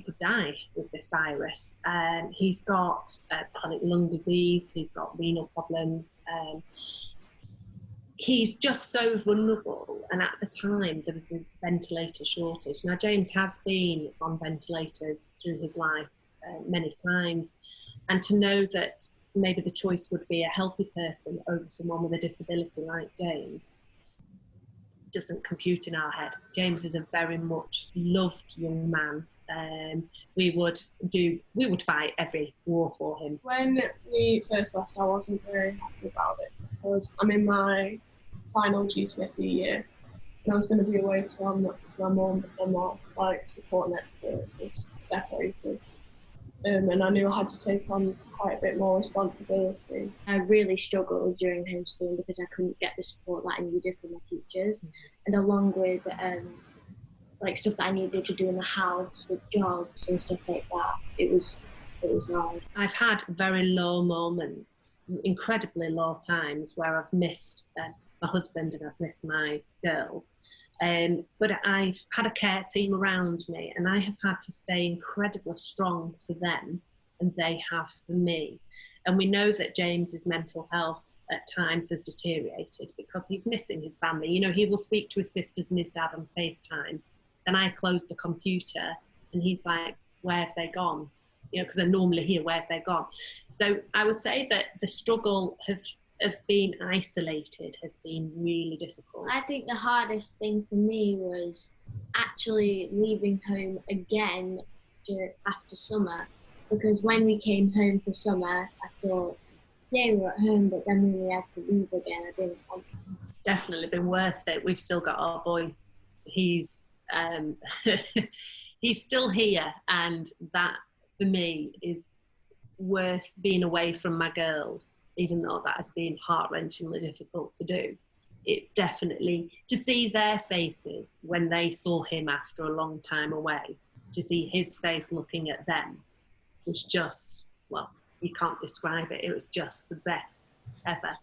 could die with this virus. He's got chronic lung disease, he's got renal problems. He's just so vulnerable, and at the time there was a ventilator shortage. Now James has been on ventilators through his life many times, and to know that maybe the choice would be a healthy person over someone with a disability like James doesn't compute in our head. James is a very much loved young man. We would fight every war for him. When we first left, I wasn't very happy about it because I'm in my final GCSE year and I was going to be away from my mum and my support network was separated. And I knew I had to take on quite a bit more responsibility. I really struggled during homeschooling because I couldn't get the support that I needed from my teachers, and along with stuff that I needed to do in the house with jobs and stuff like that, it was hard. I've had very low moments, incredibly low times where I've missed my husband and I've missed my girls. But I've had a care team around me and I have had to stay incredibly strong for them and they have for me. And we know that James's mental health at times has deteriorated because he's missing his family. You know, he will speak to his sisters and his dad on FaceTime. Then I close the computer and he's like, where have they gone? You know, because they're normally here, where have they gone? So I would say that the struggle of being isolated has been really difficult. I think the hardest thing for me was actually leaving home again after summer, because when we came home for summer, I thought, yeah, we were at home, but then when we had to leave again, I didn't want to. It's definitely been worth it. We've still got our boy. He's he's still here, and that for me is worth being away from my girls, even though that has been heart-wrenchingly difficult to do. It's definitely to see their faces when they saw him after a long time away, to see his face looking at them was just, well, you can't describe it. It was just the best ever.